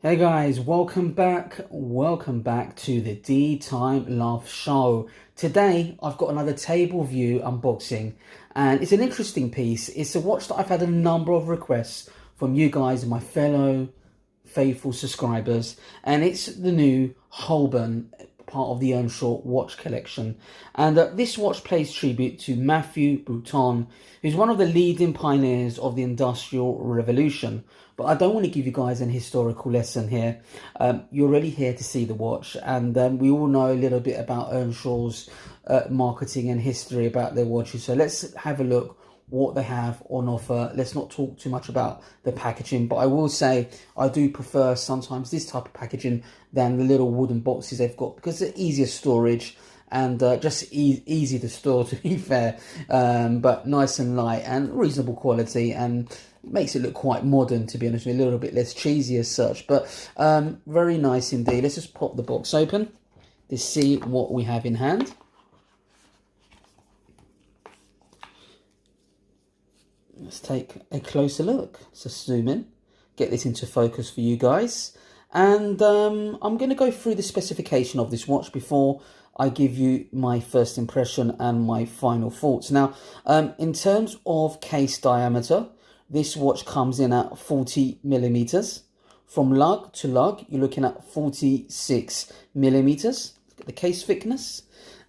Hey guys, welcome back. Welcome back to the D Time Love Show. Today I've got another table view unboxing, and it's an interesting piece. It's a watch that I've had a number of requests from you guys, my fellow faithful subscribers, and it's the new Holborn, part of the Earnshaw watch collection. And this watch pays tribute to Matthew Boulton, who's one of the leading pioneers of the Industrial Revolution. But I don't want to give you guys an historical lesson here. You're really here to see the watch, and we all know a little bit about Earnshaw's marketing and history about their watches. So let's have a look what they have on offer. Let's not talk too much about the packaging, but I will say I do prefer sometimes this type of packaging than the little wooden boxes they've got, because it's easier storage and just easy to store, to be fair, but nice and light and reasonable quality, and makes it look quite modern, to be honest with you, a little bit less cheesy as such, but very nice indeed. Let's just pop the box open to see what we have in hand. Let's take a closer look. So zoom in, get this into focus for you guys. And I'm going to go through the specification of this watch before I give you my first impression and my final thoughts. Now, in terms of case diameter, this watch comes in at 40 millimeters. From lug to lug, you're looking at 46 millimeters. Look at the case thickness.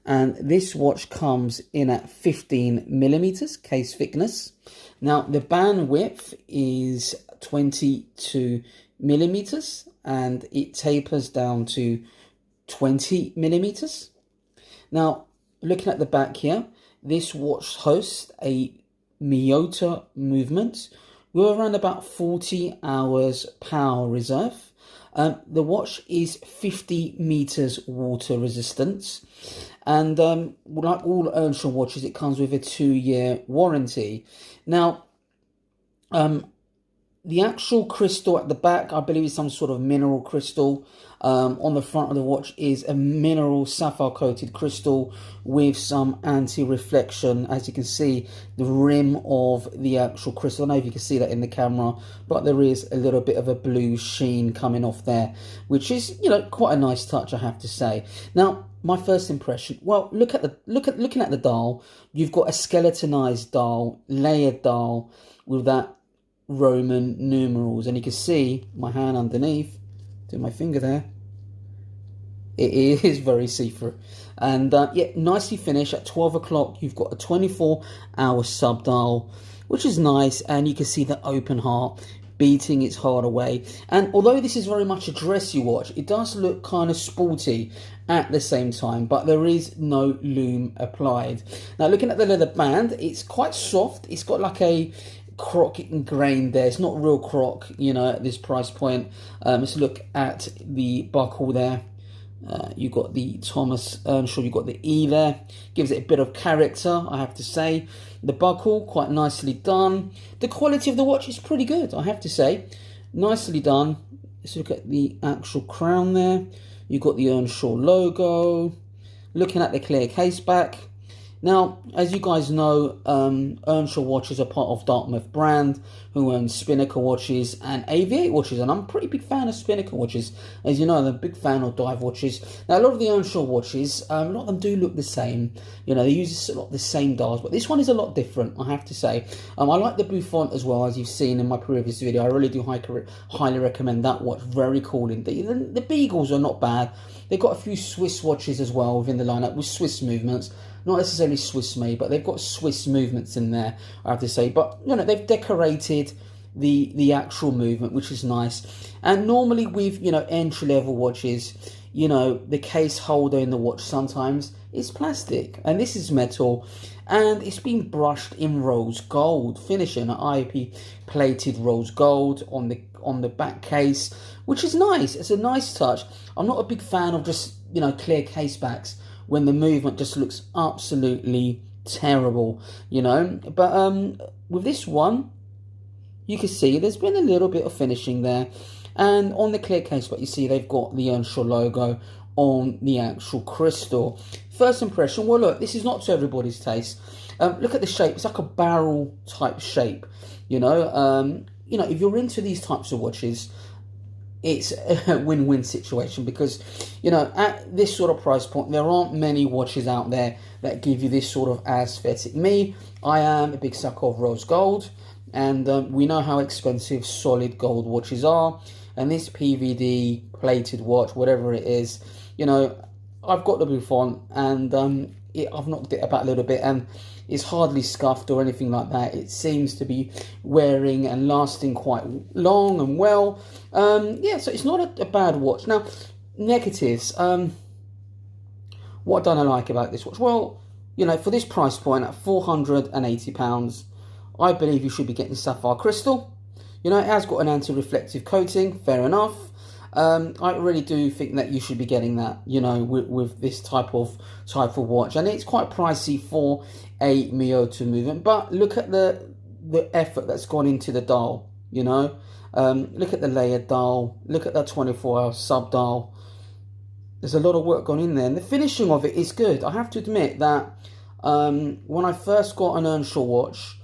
And this watch comes in at 15 millimeters case thickness. Now, the band width is 22 millimeters, and it tapers down to 20 millimeters. Now, looking at the back here, this watch hosts a Miyota movement with around about 40 hours power reserve. The watch is 50 meters water resistance, and like all Earnshaw watches, it comes with a 2-year warranty. Now, the actual crystal at the back, I believe, is some sort of mineral crystal. On the front of the watch is a mineral sapphire coated crystal with some anti-reflection. As you can see, the rim of the actual crystal, I don't know if you can see that in the camera, but there is a little bit of a blue sheen coming off there, which is, you know, quite a nice touch, I have to say. Now, my first impression, well, looking at the dial, you've got a skeletonized dial, layered dial with that Roman numerals, and you can see my hand underneath, do my finger there, it is very see-through, and yeah, nicely finished. At 12 o'clock you've got a 24-hour sub dial, which is nice, and you can see the open heart beating its heart away. And although this is very much a dressy watch, it does look kind of sporty at the same time, but there is no lume applied. Now, looking at the leather band, it's quite soft. It's got like a croc ingrained there. It's not real croc, you know, at this price point. Let's look at the buckle there. You got the Thomas Earnshaw, you got the E there, gives it a bit of character, I have to say. The buckle, quite nicely done. The quality of the watch is pretty good, I have to say. Nicely done. Let's look at the actual crown there. You got the Earnshaw logo. Looking at the clear case back. Now, as you guys know, Earnshaw watches are part of Dartmouth brand, who owns Spinnaker watches and AV8 watches, and I'm a pretty big fan of Spinnaker watches. As you know, I'm a big fan of dive watches. Now, a lot of the Earnshaw watches, a lot of them do look the same. You know, they use a lot of the same dials, but this one is a lot different, I have to say. I like the blue font as well, as you've seen in my previous video. I really do highly recommend that watch. Very cool indeed. The Beagles are not bad. They've got a few Swiss watches as well within the lineup with Swiss movements. Not necessarily Swiss made, but they've got Swiss movements in there, I have to say. But, you know, they've decorated the actual movement, which is nice. And normally with, you know, entry-level watches, you know, the case holder in the watch sometimes is plastic, and this is metal, and it's been brushed in rose gold, finishing an IP plated rose gold on the back case, which is nice. It's a nice touch. I'm not a big fan of just, you know, clear case backs when the movement just looks absolutely terrible, you know. But with this one, you can see there's been a little bit of finishing there. And on the clear case, but you see they've got the Earnshaw logo on the actual crystal. First impression, well, look, this is not to everybody's taste. Look at the shape. It's like a barrel type shape, you know. If you're into these types of watches, it's a win-win situation, because you know, at this sort of price point there aren't many watches out there that give you this sort of aesthetic. I am a big sucker of rose gold, and we know how expensive solid gold watches are, and this PVD plated watch, whatever it is, you know, I've got the Boulton, and I've knocked it about a little bit, and it's hardly scuffed or anything like that. It seems to be wearing and lasting quite long and well. Yeah, so it's not a bad watch. Now, negatives. What don't I like about this watch? Well, you know, for this price point at £480, I believe you should be getting sapphire crystal. You know, it has got an anti-reflective coating, fair enough. I really do think that you should be getting that, you know, with this type of watch, and it's quite pricey for a Miyota movement. But look at the effort that's gone into the dial, you know. Look at the layered dial, look at that 24-hour sub dial. There's a lot of work gone in there, and the finishing of it is good. I have to admit that when I first got an Earnshaw watch,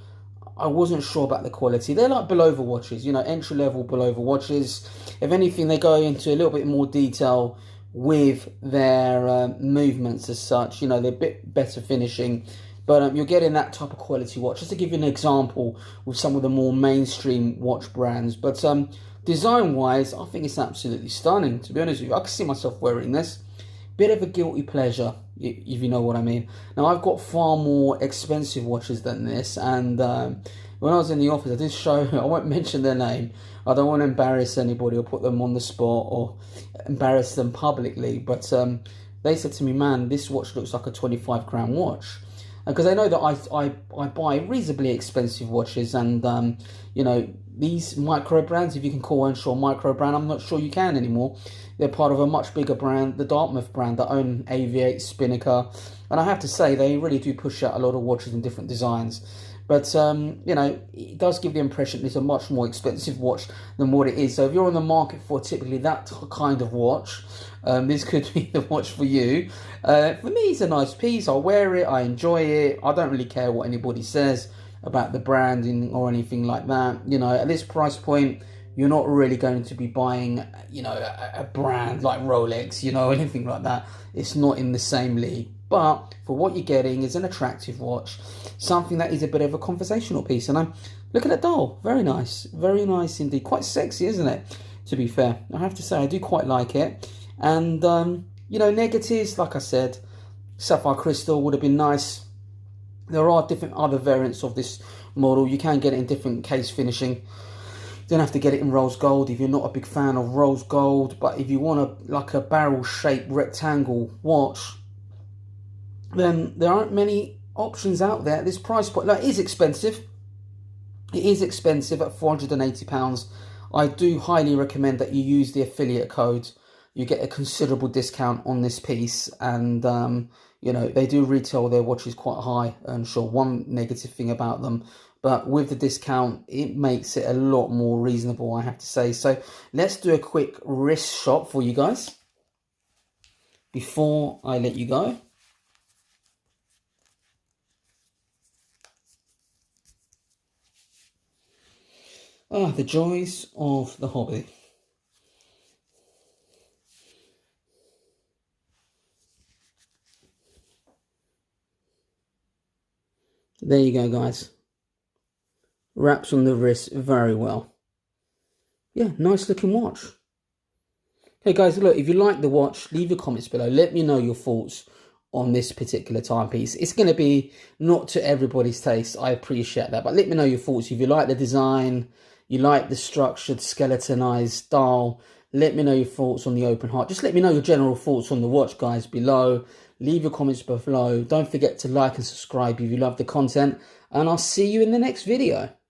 I wasn't sure about the quality. They're like Bulova watches, you know, entry-level Bulova watches. If anything, they go into a little bit more detail with their movements as such. You know, they're a bit better finishing. But you're getting that type of quality watch. Just to give you an example with some of the more mainstream watch brands. But design-wise, I think it's absolutely stunning, to be honest with you. I can see myself wearing this. Bit of a guilty pleasure, if you know what I mean. Now, I've got far more expensive watches than this, and when I was in the office, I did show, I won't mention their name, I don't want to embarrass anybody or put them on the spot or embarrass them publicly, but they said to me, man, this watch looks like a 25 grand watch. Because they know that I buy reasonably expensive watches, and you know, these micro brands, if you can call Earnshaw micro brand, I'm not sure you can anymore. They're part of a much bigger brand, the Dartmouth brand, that own Aviate, Spinnaker, and I have to say they really do push out a lot of watches in different designs. But you know, it does give the impression it's a much more expensive watch than what it is. So if you're on the market for typically that kind of watch, this could be the watch for you. For me, it's a nice piece. I wear it, I enjoy it. I don't really care what anybody says about the branding or anything like that. You know, at this price point, you're not really going to be buying, you know, a brand like Rolex, you know, anything like that. It's not in the same league. But for what you're getting is an attractive watch, something that is a bit of a conversational piece. And look at that dial, very nice indeed. Quite sexy, isn't it? To be fair, I have to say I do quite like it. And you know, negatives, like I said, sapphire crystal would have been nice. There are different other variants of this model. You can get it in different case finishing. You don't have to get it in rose gold if you're not a big fan of rose gold. But if you want like a barrel-shaped rectangle watch, then there aren't many options out there at this price point. Now, it is expensive. It is expensive at £480. I do highly recommend that you use the affiliate code. You get a considerable discount on this piece, and you know, they do retail their watches quite high. Earnshaw, one negative thing about them, but with the discount, it makes it a lot more reasonable, I have to say. So let's do a quick wrist shot for you guys before I let you go. Ah, the joys of the hobby. There you go, guys. Wraps on the wrist very well. Yeah, nice looking watch. Hey guys, look, if you like the watch, leave your comments below. Let me know your thoughts on this particular timepiece. It's going to be not to everybody's taste. I appreciate that. But let me know your thoughts. If you like the design, you like the structured, skeletonized dial, let me know your thoughts on the open heart. Just let me know your general thoughts on the watch, guys, below. Leave your comments below. Don't forget to like and subscribe if you love the content. And I'll see you in the next video.